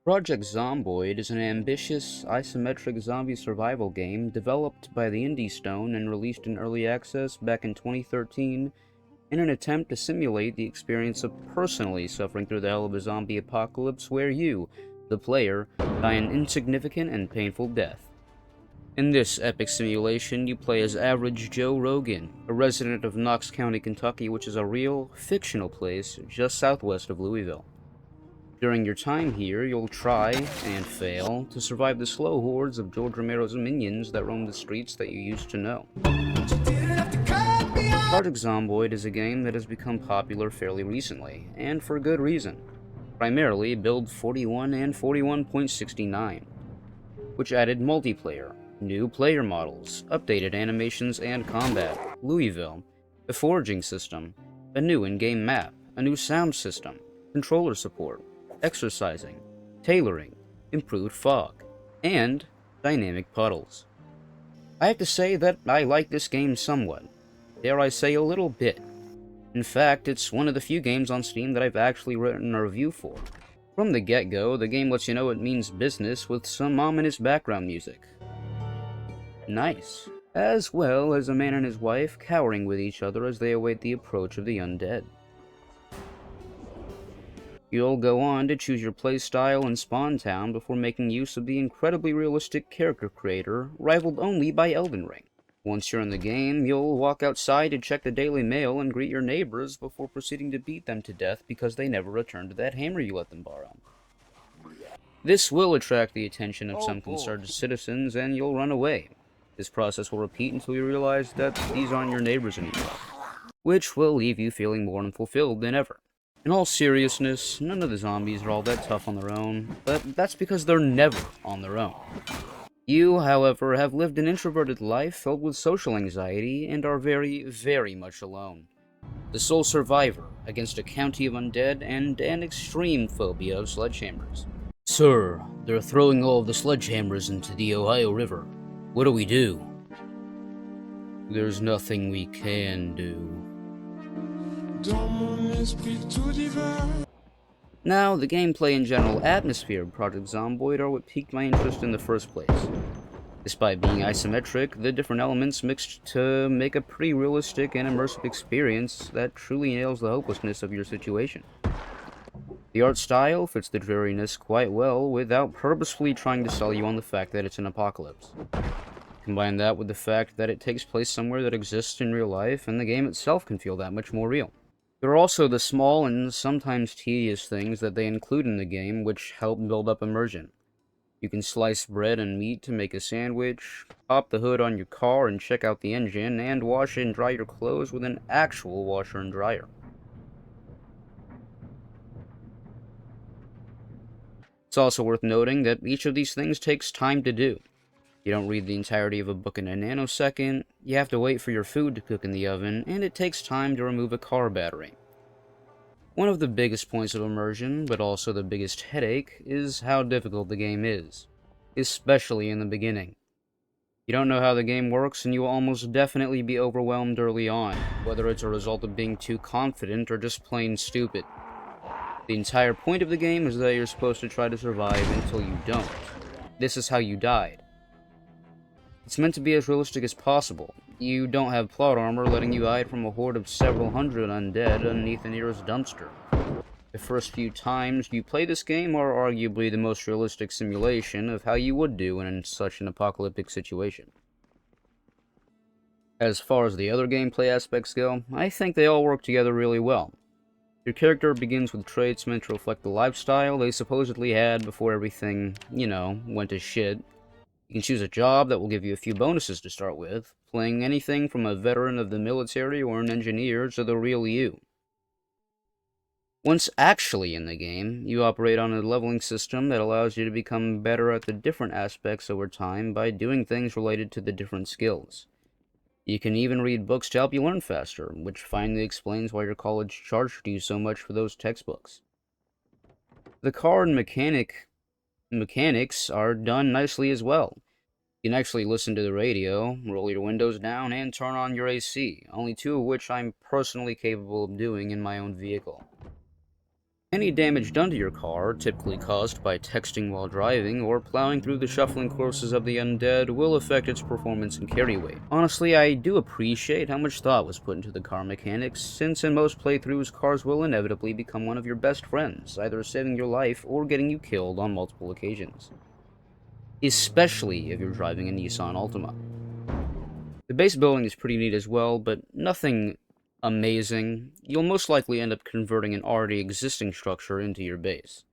Project Zomboid is an ambitious, isometric zombie survival game developed by the Indie Stone and released in early access back in 2013 in an attempt to simulate the experience of personally suffering through the hell of a zombie apocalypse where you, the player, die an insignificant and painful death. In this epic simulation, you play as average Joe Rogan, a resident of Knox County, Kentucky, which is a real, fictional place just southwest of Louisville. During your time here, you'll try, and fail, to survive the slow hordes of George Romero's minions that roam the streets that you used to know. Project Zomboid is a game that has become popular fairly recently, and for good reason. Primarily build 41 and 41.69, which added multiplayer, new player models, updated animations and combat, Louisville, a foraging system, a new in-game map, a new sound system, controller support, exercising, tailoring, improved fog, and dynamic puddles. I have to say that I like this game somewhat. Dare I say a little bit. In fact, it's one of the few games on Steam that I've actually written a review for. From the get-go, the game lets you know it means business with some ominous background music. Nice. As well as a man and his wife cowering with each other as they await the approach of the undead. You'll go on to choose your playstyle and spawn town before making use of the incredibly realistic character creator, rivaled only by Elden Ring. Once you're in the game, you'll walk outside to check the Daily Mail and greet your neighbors before proceeding to beat them to death because they never returned that hammer you let them borrow. This will attract the attention of some concerned citizens and you'll run away. This process will repeat until you realize that these aren't your neighbors anymore, which will leave you feeling more unfulfilled than ever. In all seriousness, none of the zombies are all that tough on their own, but that's because they're never on their own. You, however, have lived an introverted life filled with social anxiety and are very, very much alone. The sole survivor against a county of undead and an extreme phobia of sledgehammers. Sir, they're throwing all of the sledgehammers into the Ohio River. What do we do? There's nothing we can do. Now, the gameplay and general atmosphere of Project Zomboid are what piqued my interest in the first place. Despite being isometric, the different elements mixed to make a pretty realistic and immersive experience that truly nails the hopelessness of your situation. The art style fits the dreariness quite well without purposefully trying to sell you on the fact that it's an apocalypse. Combine that with the fact that it takes place somewhere that exists in real life, and the game itself can feel that much more real. There are also the small and sometimes tedious things that they include in the game which help build up immersion. You can slice bread and meat to make a sandwich, pop the hood on your car and check out the engine, and wash and dry your clothes with an actual washer and dryer. It's also worth noting that each of these things takes time to do. You don't read the entirety of a book in a nanosecond, you have to wait for your food to cook in the oven, and it takes time to remove a car battery. One of the biggest points of immersion, but also the biggest headache, is how difficult the game is, especially in the beginning. You don't know how the game works, and you will almost definitely be overwhelmed early on, whether it's a result of being too confident or just plain stupid. The entire point of the game is that you're supposed to try to survive until you don't. This is how you died. It's meant to be as realistic as possible. You don't have plot armor letting you hide from a horde of several hundred undead underneath the nearest dumpster. The first few times you play this game are arguably the most realistic simulation of how you would do in such an apocalyptic situation. As far as the other gameplay aspects go, I think they all work together really well. Your character begins with traits meant to reflect the lifestyle they supposedly had before everything, went to shit. You can choose a job that will give you a few bonuses to start with, playing anything from a veteran of the military or an engineer to the real you. Once actually in the game, you operate on a leveling system that allows you to become better at the different aspects over time by doing things related to the different skills. You can even read books to help you learn faster, which finally explains why your college charged you so much for those textbooks. The car and mechanics are done nicely as well. You can actually listen to the radio, roll your windows down, and turn on your AC, only two of which I'm personally capable of doing in my own vehicle. Any damage done to your car, typically caused by texting while driving or plowing through the shuffling corpses of the undead, will affect its performance and carry weight. Honestly, I do appreciate how much thought was put into the car mechanics, since in most playthroughs, cars will inevitably become one of your best friends, either saving your life or getting you killed on multiple occasions. Especially if you're driving a Nissan Altima. The base building is pretty neat as well, but nothing amazing. You'll most likely end up converting an already existing structure into your base.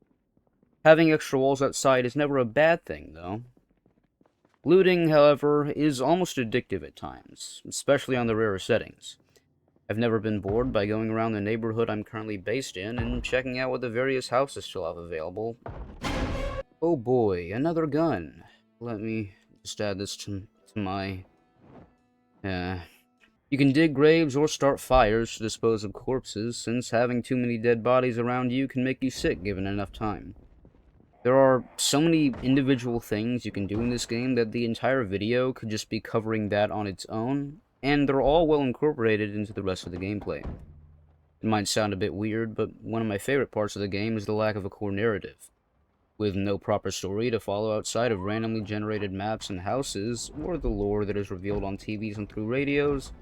Having extra walls outside is never a bad thing, though. Looting, however, is almost addictive at times, especially on the rarer settings. I've never been bored by going around the neighborhood I'm currently based in and checking out what the various houses still have available. Oh boy, another gun. Let me just add this to my... You can dig graves or start fires to dispose of corpses, since having too many dead bodies around you can make you sick given enough time. There are so many individual things you can do in this game that the entire video could just be covering that on its own, and they're all well incorporated into the rest of the gameplay. It might sound a bit weird, but one of my favorite parts of the game is the lack of a core narrative. With no proper story to follow outside of randomly generated maps and houses, or the lore that is revealed on TVs and through radios,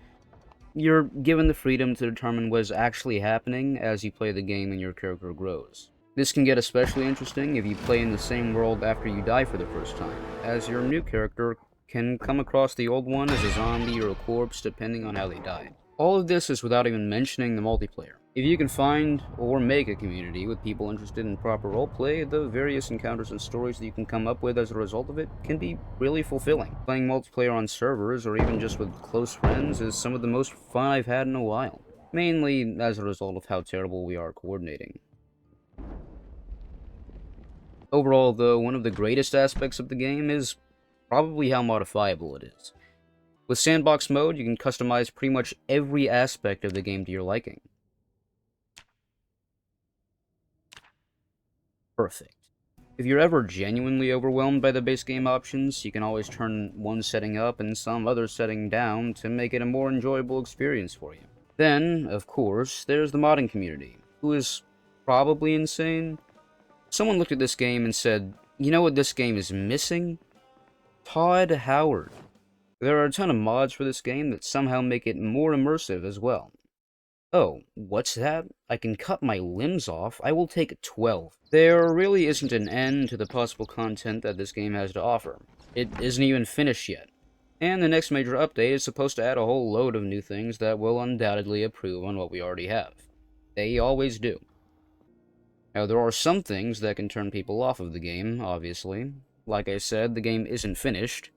you're given the freedom to determine what is actually happening as you play the game and your character grows. This can get especially interesting if you play in the same world after you die for the first time, as your new character can come across the old one as a zombie or a corpse depending on how they died. All of this is without even mentioning the multiplayer. If you can find or make a community with people interested in proper roleplay, the various encounters and stories that you can come up with as a result of it can be really fulfilling. Playing multiplayer on servers, or even just with close friends, is some of the most fun I've had in a while. Mainly as a result of how terrible we are at coordinating. Overall, though, one of the greatest aspects of the game is probably how modifiable it is. With sandbox mode, you can customize pretty much every aspect of the game to your liking. Perfect. If you're ever genuinely overwhelmed by the base game options, you can always turn one setting up and some other setting down to make it a more enjoyable experience for you. Then, of course, there's the modding community, who is probably insane. Someone looked at this game and said, "You know what this game is missing? Todd Howard." There are a ton of mods for this game that somehow make it more immersive as well. Oh, what's that? I can cut my limbs off? I will take 12. There really isn't an end to the possible content that this game has to offer. It isn't even finished yet. And the next major update is supposed to add a whole load of new things that will undoubtedly improve on what we already have. They always do. Now, there are some things that can turn people off of the game, obviously. Like I said, the game isn't finished.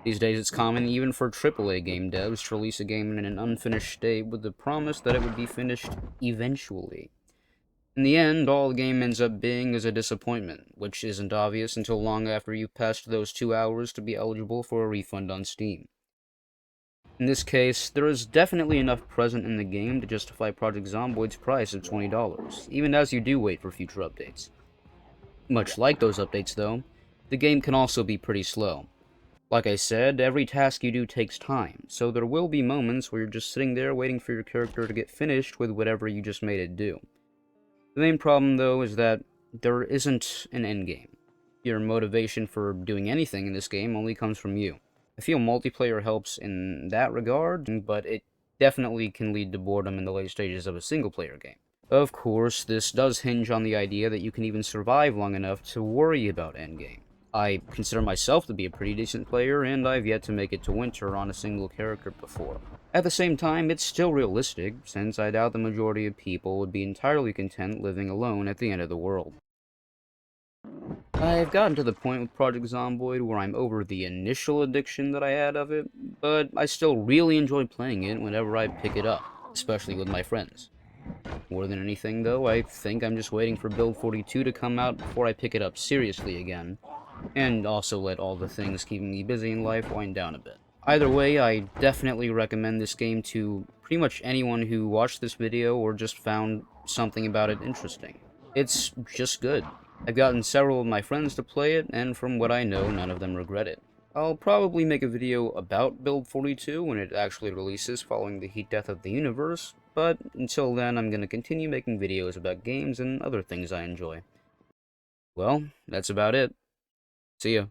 These days it's common even for AAA game devs to release a game in an unfinished state with the promise that it would be finished eventually. In the end, all the game ends up being is a disappointment, which isn't obvious until long after you've passed those 2 hours to be eligible for a refund on Steam. In this case, there is definitely enough present in the game to justify Project Zomboid's price of $20, even as you do wait for future updates. Much like those updates, though, the game can also be pretty slow. Like I said, every task you do takes time, so there will be moments where you're just sitting there waiting for your character to get finished with whatever you just made it do. The main problem, though, is that there isn't an endgame. Your motivation for doing anything in this game only comes from you. I feel multiplayer helps in that regard, but it definitely can lead to boredom in the late stages of a single-player game. Of course, this does hinge on the idea that you can even survive long enough to worry about endgame. I consider myself to be a pretty decent player, and I've yet to make it to winter on a single character before. At the same time, it's still realistic, since I doubt the majority of people would be entirely content living alone at the end of the world. I've gotten to the point with Project Zomboid where I'm over the initial addiction that I had of it, but I still really enjoy playing it whenever I pick it up, especially with my friends. More than anything, though, I think I'm just waiting for Build 42 to come out before I pick it up seriously again, and also let all the things keeping me busy in life wind down a bit. Either way, I definitely recommend this game to pretty much anyone who watched this video or just found something about it interesting. It's just good. I've gotten several of my friends to play it, and from what I know, none of them regret it. I'll probably make a video about Build 42 when it actually releases following the heat death of the universe, but until then I'm going to continue making videos about games and other things I enjoy. Well, that's about it. See ya.